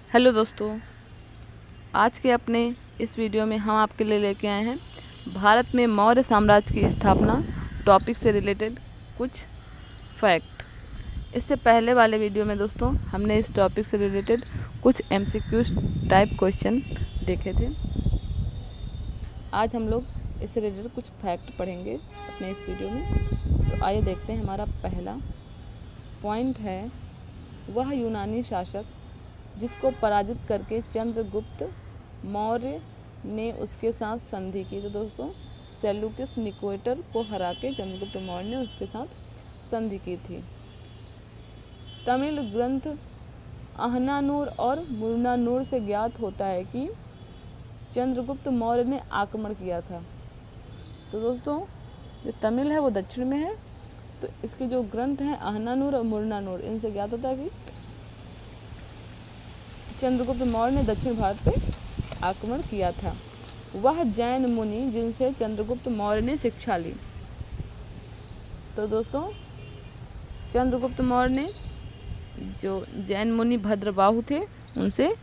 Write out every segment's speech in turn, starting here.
Hello दोस्तों, आज के अपने इस वीडियो में हम आपके लिए लेके आए हैं भारत में मौर्य साम्राज्य की स्थापना टॉपिक से रिलेटेड कुछ फैक्ट। इससे पहले वाले वीडियो में दोस्तों हमने इस टॉपिक से रिलेटेड कुछ एमसीक्यूज टाइप क्वेश्चन देखे थे। आज हम लोग इससे रिलेटेड कुछ फैक्ट पढ़ेंगे अपने इस वीडियो में। तो आइए देखते हैं। हमारा पहला पॉइंट है, वह यूनानी शासक जिसको पराजित करके चंद्रगुप्त मौर्य ने उसके साथ संधि की। तो दोस्तों सेल्यूकस निकेटर को हरा के चंद्रगुप्त मौर्य ने उसके साथ संधि की थी। तमिल ग्रंथ अहनानूर और मुरनानूर से ज्ञात होता है कि चंद्रगुप्त मौर्य ने आक्रमण किया था। तो दोस्तों जो तमिल है वो दक्षिण में है, तो इसके जो ग्रंथ हैं अहनानूर और मुरनानूर, इनसे ज्ञात होता है कि चंद्रगुप्त मौर्य ने दक्षिण भारत पे आक्रमण किया था। वह जैन मुनि जिनसे चंद्रगुप्त मौर्य ने शिक्षा ली। तो दोस्तों चंद्रगुप्त मौर्य ने जो जैन मुनि भद्रबाहु थे उनसे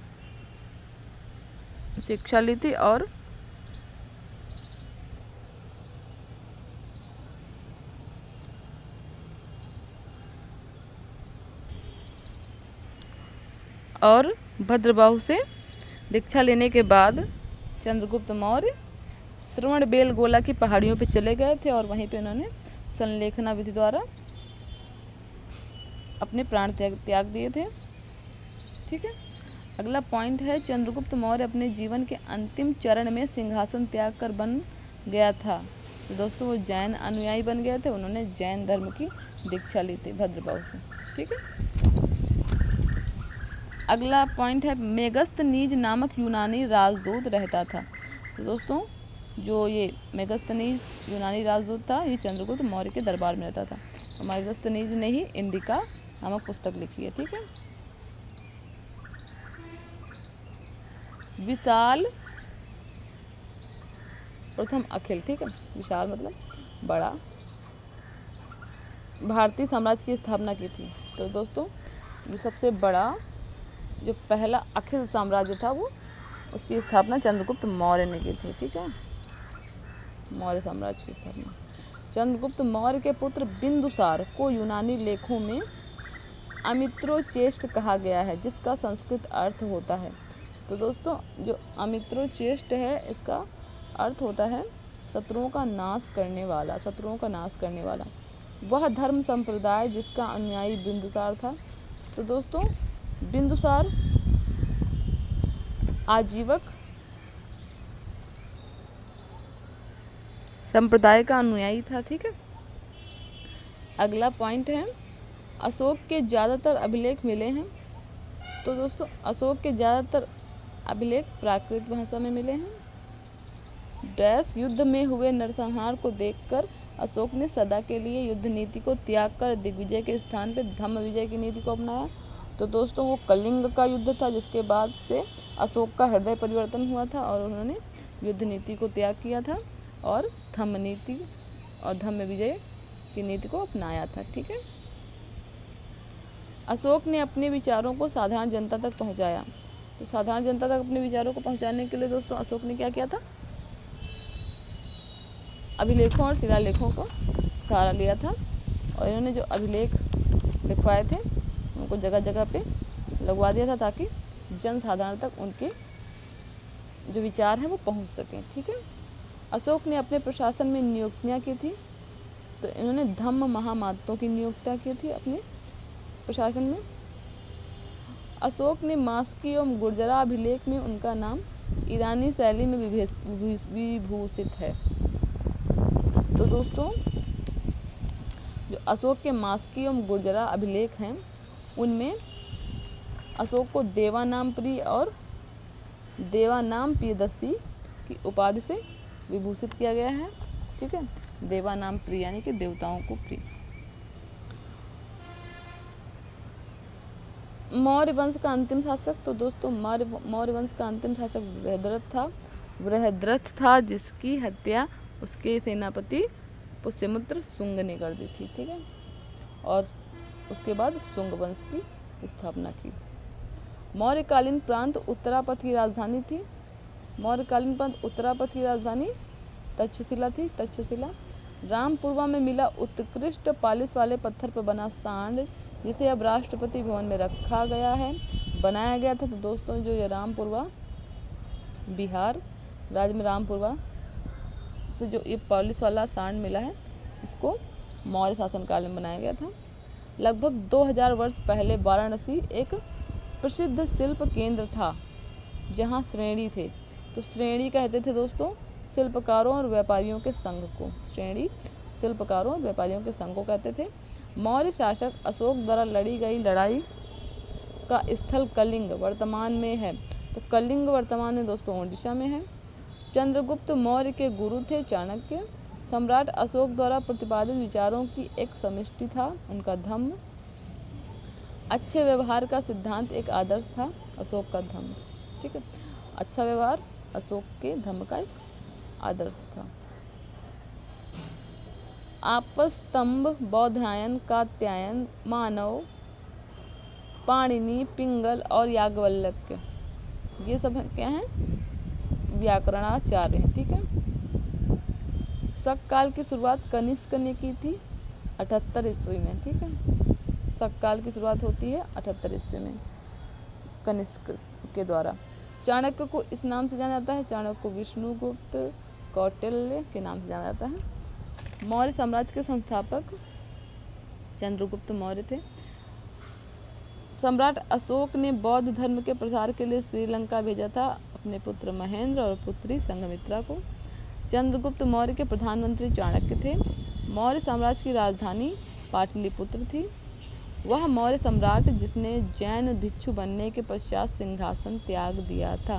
शिक्षा ली थी और भद्रबाहु से दीक्षा लेने के बाद चंद्रगुप्त मौर्य श्रवणबेलगोला की पहाड़ियों पर चले गए थे और वहीं पे उन्होंने संलेखना विधि द्वारा अपने प्राण त्याग दिए थे। ठीक है। अगला पॉइंट है, चंद्रगुप्त मौर्य अपने जीवन के अंतिम चरण में सिंहासन त्याग कर बन गया था। तो दोस्तों वो जैन अनुयायी बन गए थे, उन्होंने जैन धर्म की दीक्षा ली थी भद्रबाहु से। ठीक है। अगला पॉइंट है, मेगस्तनीज नामक यूनानी राजदूत रहता था। तो दोस्तों जो ये मेगस्तनीज यूनानी राजदूत था, ये चंद्रगुप्त मौर्य के दरबार में रहता था। तो मेगस्तनीज ने ही इंडिका नामक पुस्तक लिखी है। ठीक है। विशाल प्रथम अखिल, ठीक है, विशाल मतलब बड़ा, भारतीय साम्राज्य की स्थापना की थी। तो दोस्तों जो सबसे बड़ा जो पहला अखिल साम्राज्य था वो उसकी स्थापना चंद्रगुप्त मौर्य ने की थी। ठीक है। मौर्य साम्राज्य की स्थापना चंद्रगुप्त मौर्य के पुत्र बिंदुसार को यूनानी लेखों में अमित्रोचेष्ट कहा गया है, जिसका संस्कृत अर्थ होता है। तो दोस्तों जो अमित्रोचेष्ट है इसका अर्थ होता है शत्रुओं का नाश करने वाला, शत्रुओं का नाश करने वाला। वह धर्म संप्रदाय जिसका अनुयायी बिंदुसार था। तो दोस्तों बिंदुसार आजीवक संप्रदाय का अनुयायी था। ठीक है। अगला पॉइंट है, अशोक के ज़्यादातर अभिलेख मिले हैं। तो दोस्तों अशोक के ज़्यादातर अभिलेख प्राकृत भाषा में मिले हैं। डैश युद्ध में हुए नरसंहार को देखकर अशोक ने सदा के लिए युद्ध नीति को त्याग कर दिग्विजय के स्थान पर धम्म विजय की नीति को अपनाया। तो दोस्तों वो कलिंग का युद्ध था, जिसके बाद से अशोक का हृदय परिवर्तन हुआ था और उन्होंने युद्ध नीति को त्याग किया था और धम्म नीति और धम्म विजय की नीति को अपनाया था। ठीक है। अशोक ने अपने विचारों को साधारण जनता तक पहुंचाया। तो साधारण जनता तक अपने विचारों को पहुंचाने के लिए दोस्तों अशोक ने क्या किया था, अभिलेखों और शिलालेखों का सहारा लिया था और इन्होंने जो अभिलेख लिखवाए थे उनको जगह जगह पे लगवा दिया था ताकि जनसाधारण तक उनके जो विचार हैं वो पहुंच सकें। ठीक है। अशोक ने अपने प्रशासन में नियुक्तियाँ की थी। तो इन्होंने धम्म महामातों की नियुक्तियाँ की थी अपने प्रशासन में। अशोक ने मास्की एवं गुर्जरा अभिलेख में उनका नाम ईरानी शैली में विभूषित है। तो दोस्तों जो अशोक के मास्की एवं गुर्जरा अभिलेख हैं उनमें अशोक को देवानाम प्रिय और देवानाम प्रियदर्शी की उपाधि से विभूषित किया गया है। ठीक है। देवानाम प्रिय यानी कि देवताओं को प्रिय। मौर्य वंश का अंतिम शासक। तो दोस्तों मौर्य वंश का अंतिम शासक बृहद्रथ था, जिसकी हत्या उसके सेनापति पुष्यमित्र शुंग ने कर दी थी। ठीक है। और उसके बाद शुंग वंश की स्थापना की। मौर्यकालीन प्रांत उत्तरापथ की राजधानी थी। मौर्यकालीन प्रांत उत्तरापथ की राजधानी तक्षशिला थी, तक्षशिला। रामपुरवा में मिला उत्कृष्ट पालिश वाले पत्थर पर बना सांड, जिसे अब राष्ट्रपति भवन में रखा गया है, बनाया गया था। तो दोस्तों जो ये रामपुरवा बिहार राज्य में रामपुरवा से जो ये पॉलिश वाला सांड मिला है, इसको मौर्य शासनकाल में बनाया गया था। लगभग 2000 वर्ष पहले वाराणसी एक प्रसिद्ध शिल्प केंद्र था, जहाँ श्रेणी थे। तो श्रेणी कहते थे दोस्तों शिल्पकारों और व्यापारियों के संघ को, श्रेणी शिल्पकारों और व्यापारियों के संघ को कहते थे। मौर्य शासक अशोक द्वारा लड़ी गई लड़ाई का स्थल कलिंग वर्तमान में है। तो कलिंग वर्तमान में दोस्तों ओडिशा में है। चंद्रगुप्त मौर्य के गुरु थे चाणक्य। सम्राट अशोक द्वारा प्रतिपादित विचारों की एक समष्टि था उनका धम्म। अच्छे व्यवहार का सिद्धांत एक आदर्श था अशोक का धम्म, ठीक है। अच्छा व्यवहार अशोक के धम्म का एक आदर्श था। आपस्तंभ, बौधायन, कात्यायन, मानव, पाणिनि, पिंगल और याज्ञवल्क्य, ये सब क्या हैं? व्याकरणाचार्य हैं, ठीक है। शक काल की शुरुआत कनिष्क ने की थी 78 ईस्वी में, ठीक है। शक काल की शुरुआत होती है 78 ईस्वी में कनिष्क के द्वारा। चाणक्य को इस नाम से जाना जाता है, चाणक्य को विष्णुगुप्त कौटिल्य के नाम से जाना जाता है। मौर्य साम्राज्य के संस्थापक चंद्रगुप्त मौर्य थे। सम्राट अशोक ने बौद्ध धर्म के प्रसार के लिए श्रीलंका भेजा था अपने पुत्र महेंद्र और पुत्री संघमित्रा को। चंद्रगुप्त मौर्य के प्रधानमंत्री चाणक्य थे। मौर्य साम्राज्य की राजधानी पाटलिपुत्र थी। वह मौर्य सम्राट जिसने जैन भिक्षु बनने के पश्चात सिंहासन त्याग दिया था।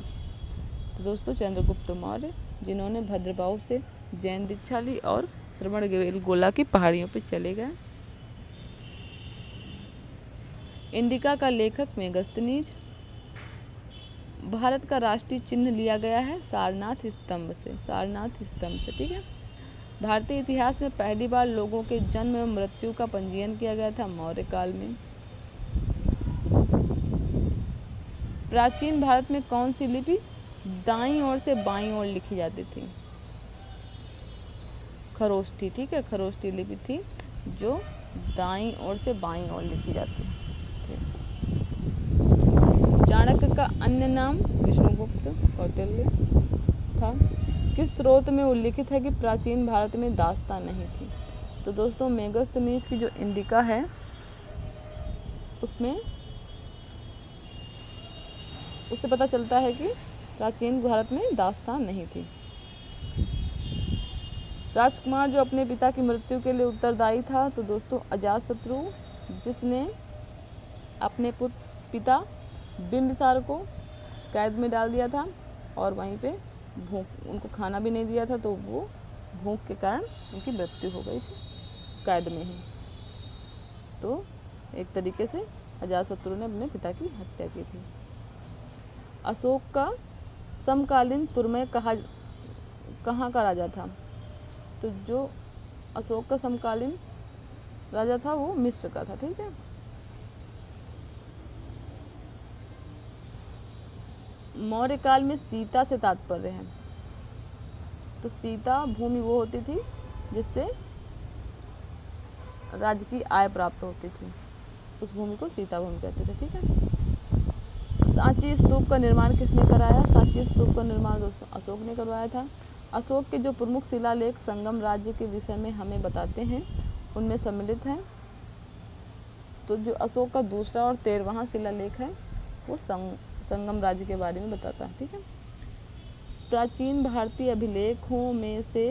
तो दोस्तों चंद्रगुप्त मौर्य जिन्होंने भद्रबाहु से जैन दीक्षा ली और श्रवणबेलगोला की पहाड़ियों पर चले गए। इंडिका का लेखक मेगस्थनीज। भारत का राष्ट्रीय चिन्ह लिया गया है सारनाथ स्तंभ से, सारनाथ स्तंभ से, ठीक है। भारतीय इतिहास में पहली बार लोगों के जन्म एवं मृत्यु का पंजीयन किया गया था मौर्य काल में। प्राचीन भारत में कौन सी लिपि दाईं ओर से बाईं ओर लिखी जाती थी? खरोष्ठी, ठीक है, खरोष्ठी लिपि थी जो दाईं ओर से बाईं ओर लिखी जाती थी। चाणक्य का अन्य नाम विष्णुगुप्त कौटिल्य था। किस स्रोत में उल्लिखित है कि प्राचीन भारत में दास्तान नहीं थी? तो दोस्तों मेगस्थनीज की जो इंडिका है उसमें उससे पता चलता है कि प्राचीन भारत में दास्तान नहीं थी। राजकुमार जो अपने पिता की मृत्यु के लिए उत्तरदायी था, तो दोस्तों अजातशत्रु, जिसने अपने पिता बिंबिसार को कैद में डाल दिया था और वहीं पे भूख, उनको खाना भी नहीं दिया था, तो वो भूख के कारण उनकी मृत्यु हो गई थी कैद में ही। तो एक तरीके से अजातशत्रु ने अपने पिता की हत्या की थी। अशोक का समकालीन तुर्मय कहाँ का राजा था? तो जो अशोक का समकालीन राजा था वो मिस्र का था, ठीक है। मौर्य काल में सीता से तात्पर्य है। तो सीता भूमि वो होती थी जिससे राज्य की आय प्राप्त होती थी, उस भूमि को सीता भूमि कहते थे, ठीक है। सांची स्तूप का निर्माण किसने कराया? सांची स्तूप का निर्माण दोस्तों अशोक ने करवाया था। अशोक के जो प्रमुख शिलालेख संगम राज्य के विषय में हमें बताते हैं उनमें सम्मिलित हैं। तो जो अशोक का दूसरा और 13वां शिलालेख है वो संगम राज्य के बारे में बताता है, ठीक है। प्राचीन भारतीय अभिलेखों में से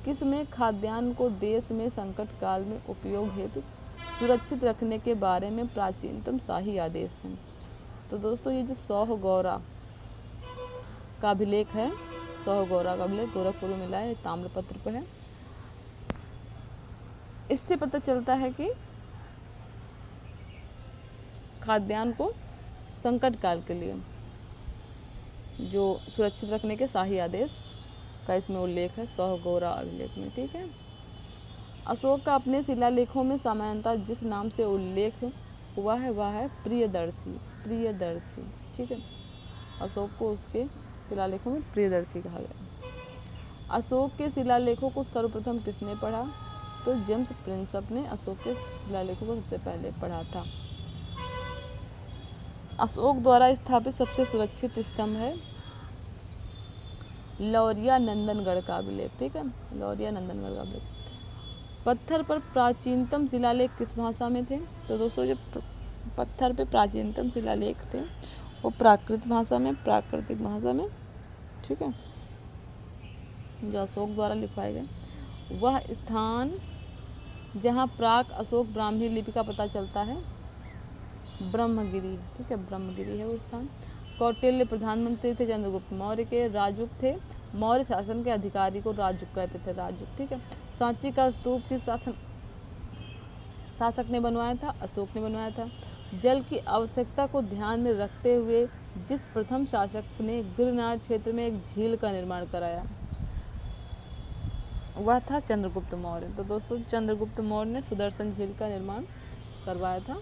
किसमें खाद्यान्न को देश में संकट काल में उपयोग हेतु सुरक्षित रखने के बारे में प्राचीनतम शाही आदेश है? तो दोस्तों ये जो सौहगौरा का अभिलेख है, सौहगौरा का अभिलेख गोरखपुर में मिला है, ताम्रपत्र पर है। इससे पता चलता है कि खाद्यान्न को संकट काल के लिए जो सुरक्षित रखने के शाही आदेश का इसमें उल्लेख है सौहगौरा अभिलेख में, ठीक है। अशोक का अपने शिलालेखों में सामान्यतः जिस नाम से उल्लेख हुआ है वह है प्रियदर्शी। प्रियदर्शी, ठीक है। अशोक को उसके शिलालेखों में प्रियदर्शी कहा गया। अशोक के शिलालेखों को सर्वप्रथम किसने पढ़ा? तो जेम्स प्रिंसप ने अशोक के शिलालेखों को सबसे पहले पढ़ा था। अशोक द्वारा स्थापित सबसे सुरक्षित स्तंभ है लौरिया नंदनगढ़ का अभिलेख, ठीक है, लौरिया नंदनगढ़ का अभिलेख। पत्थर पर प्राचीनतम शिलालेख किस भाषा में थे? तो दोस्तों जो पत्थर पे प्राचीनतम शिलालेख थे वो प्राकृत भाषा में, प्राकृतिक भाषा में, ठीक है, जो अशोक द्वारा लिखवाए गए। वह स्थान जहाँ प्राक अशोक ब्राह्मी लिपि का पता चलता है ब्रह्मगिरी, ठीक है, ब्रह्मगिरी है वो स्थान। कौटिल्य प्रधानमंत्री थे चंद्रगुप्त मौर्य के। राजुक थे मौर्य शासन के अधिकारी को राजुक कहते थे, राजुक, ठीक है। सांची का स्तूप किस शासक ने बनवाया था? अशोक ने बनवाया था। जल की आवश्यकता को ध्यान में रखते हुए जिस प्रथम शासक ने गिरनार क्षेत्र में एक झील का निर्माण कराया वह था चंद्रगुप्त मौर्य। तो दोस्तों चंद्रगुप्त मौर्य ने सुदर्शन झील का निर्माण करवाया था।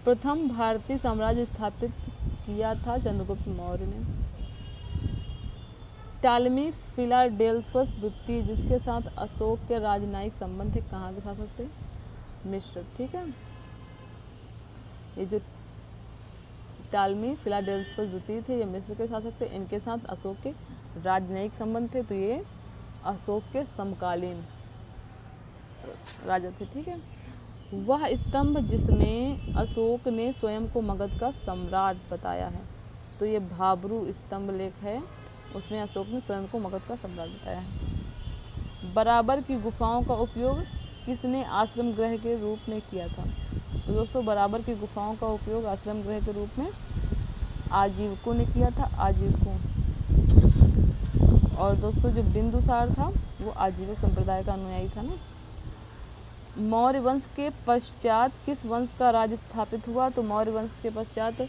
प्रथम भारतीय साम्राज्य स्थापित किया था चंद्रगुप्त मौर्य ने। टालमी फिलाडेल्फस द्वितीय जिसके साथ अशोक के राजनयिक संबंध थे, कहाँ के शासक थे? मिस्र, ठीक है। ये जो टालमी फिलाडेल्फस द्वितीय थे ये मिस्र के शासक थे, इनके साथ अशोक के राजनयिक संबंध थे, तो ये अशोक के समकालीन राजा थे, ठीक है। वह स्तंभ जिसमें अशोक ने स्वयं को मगध का सम्राट बताया है, तो ये भाब्रू स्तंभ लेख है, उसमें अशोक ने स्वयं को मगध का सम्राट बताया है। बराबर की गुफाओं का उपयोग किसने आश्रम गृह के रूप में किया था? तो दोस्तों बराबर की गुफाओं का उपयोग आश्रम गृह के रूप में आजीवकों ने किया था, आजीवकों। और दोस्तों जो बिंदुसार था वो आजीवक संप्रदाय का अनुयायी था ना। मौर्य वंश के पश्चात किस वंश का राज्य स्थापित हुआ? तो मौर्य वंश के पश्चात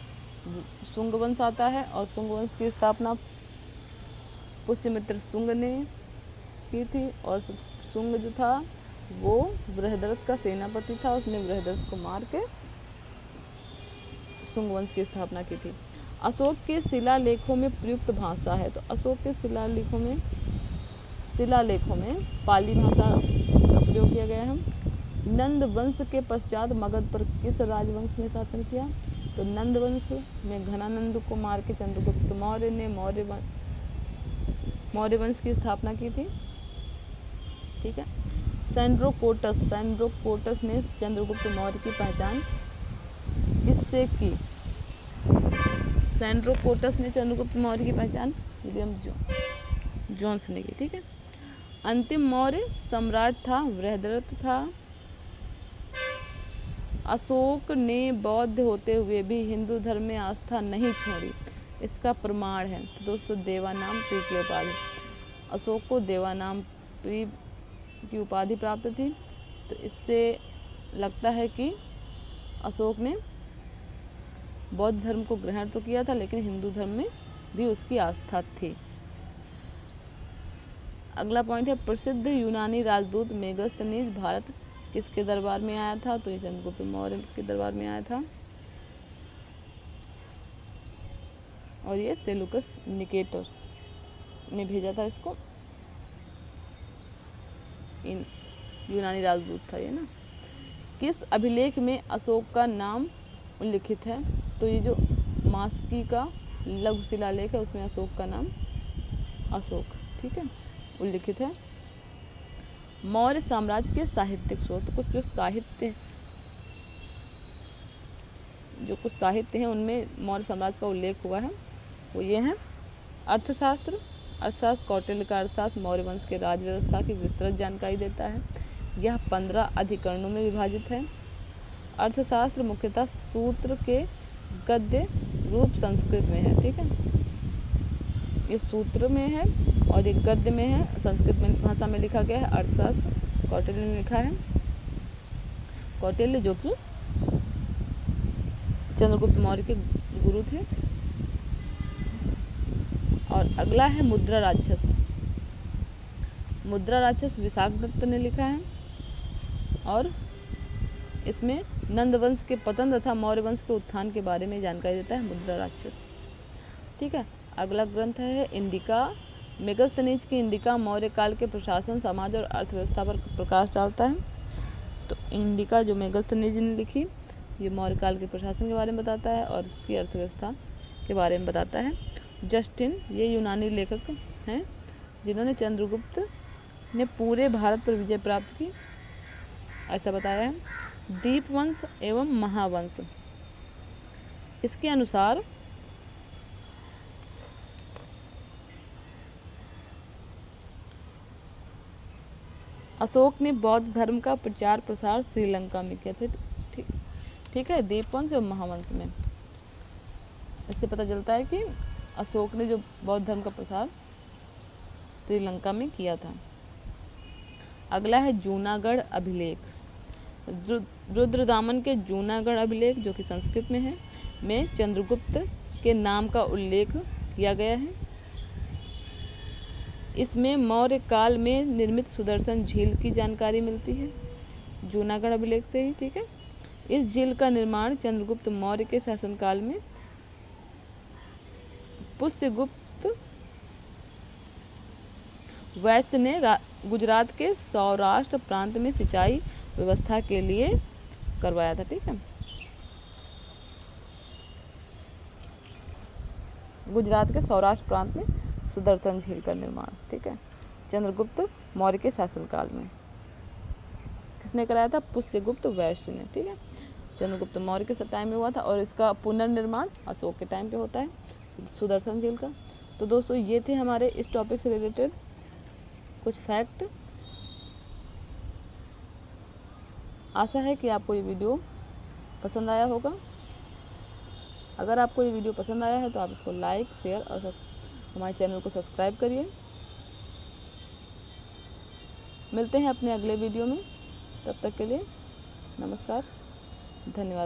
शुंग वंश आता है, और शुंग वंश की स्थापना पुष्यमित्र शुंग ने की थी। और शुंग जो था वो बृहद्रथ का सेनापति था, उसने बृहद्रथ को मार के शुंग वंश की स्थापना की थी। अशोक के शिलालेखों में प्रयुक्त भाषा है, तो अशोक के शिलालेखों में पाली भाषा का प्रयोग किया गया है। नंद वंश के पश्चात मगध पर किस राजवंश ने शासन किया? तो नंद वंश में घनानंद को मार के चंद्रगुप्त मौर्य ने मौर्य वंश की स्थापना की थी, ठीक है। सैंड्रोकोटस ने चंद्रगुप्त मौर्य की पहचान किससे की? सैंड्रोकोटस ने चंद्रगुप्त मौर्य की पहचान विलियम जोन्स ने की, ठीक है। अंतिम मौर्य सम्राट था बृहद्रथ था। अशोक ने बौद्ध होते हुए भी हिंदू धर्म में आस्था नहीं छोड़ी, इसका प्रमाण है? तो दोस्तों देवानाम प्रिय की उपाधि, अशोक को देवानाम प्रिय की उपाधि प्राप्त थी, तो इससे लगता है कि अशोक ने बौद्ध धर्म को ग्रहण तो किया था लेकिन हिंदू धर्म में भी उसकी आस्था थी। अगला पॉइंट है प्रसिद्ध यूनानी राजदूत मेगास्थनीज भारत किसके दरबार में आया था? तो ये चंद्रगुप्त मौर्य के दरबार में आया था, और ये सेलुकस निकेटर ने भेजा था इसको। इन यूनानी राजदूत था ये ना। किस अभिलेख में अशोक का नाम उल्लिखित है? तो ये जो मास्की का लघु शिलालेख है उसमें अशोक का नाम अशोक, ठीक है, उल्लिखित है। मौर्य साम्राज्य के साहित्यिक स्रोत, कुछ साहित्य हैं उनमें मौर्य साम्राज्य का उल्लेख हुआ है, वो ये हैं। अर्थशास्त्र कौटिल्य का अर्थशास्त्र मौर्य वंश के राज व्यवस्था की विस्तृत जानकारी देता है। यह 15 अधिकरणों में विभाजित है। अर्थशास्त्र मुख्यतः सूत्र के गद्य रूप संस्कृत में है, ठीक है, ये सूत्र में है और ये गद्य में है, संस्कृत में भाषा में लिखा गया है। अर्थशास्त्र कौटिल्य ने लिखा है, कौटिल्य जो कि चंद्रगुप्त मौर्य के गुरु थे। और अगला है मुद्रा राक्षस विशाख दत्त ने लिखा है, और इसमें नंद वंश के पतन तथा मौर्य वंश के उत्थान के बारे में जानकारी देता है मुद्रा राक्षस। ठीक है, अगला ग्रंथ है इंडिका। मेगस्थनीज की इंडिका मौर्य काल के प्रशासन, समाज और अर्थव्यवस्था पर प्रकाश डालता है। तो इंडिका जो मेगस्थनीज ने लिखी, ये मौर्य काल के प्रशासन के बारे में बताता है और इसकी अर्थव्यवस्था के बारे में बताता है। जस्टिन, ये यूनानी लेखक हैं जिन्होंने चंद्रगुप्त ने पूरे भारत पर विजय प्राप्त की, ऐसा बताया है। दीपवंश एवं महावंश, इसके अनुसार अशोक ने बौद्ध धर्म का प्रचार प्रसार श्रीलंका में किया था। ठीक है, दीपवंश और महावंश में इससे पता चलता है कि अशोक ने जो बौद्ध धर्म का प्रसार श्रीलंका में किया था। अगला है जूनागढ़ अभिलेख। रुद्रदामन के जूनागढ़ अभिलेख जो कि संस्कृत में है, में चंद्रगुप्त के नाम का उल्लेख किया गया है। इसमें मौर्य काल में निर्मित सुदर्शन झील की जानकारी मिलती है, जूनागढ़ अभिलेख से ही। ठीक है, इस झील का निर्माण चंद्रगुप्त मौर्य के शासनकाल में पुष्यगुप्त वैश्य ने गुजरात के सौराष्ट्र प्रांत में सिंचाई व्यवस्था के लिए करवाया था। ठीक है, गुजरात के सौराष्ट्र प्रांत में सुदर्शन झील का निर्माण, ठीक है, चंद्रगुप्त मौर्य के शासनकाल में किसने कराया था? पुष्यगुप्त वैश्य ने। ठीक है, चंद्रगुप्त मौर्य के टाइम में हुआ था और इसका पुनर्निर्माण अशोक के टाइम पे होता है, सुदर्शन झील का। तो दोस्तों ये थे हमारे इस टॉपिक से रिलेटेड कुछ फैक्ट। आशा है कि आपको ये वीडियो पसंद आया होगा। अगर आपको ये वीडियो पसंद आया है तो आप इसको लाइक, शेयर और हमारे चैनल को सब्सक्राइब करिए। मिलते हैं अपने अगले वीडियो में, तब तक के लिए नमस्कार, धन्यवाद।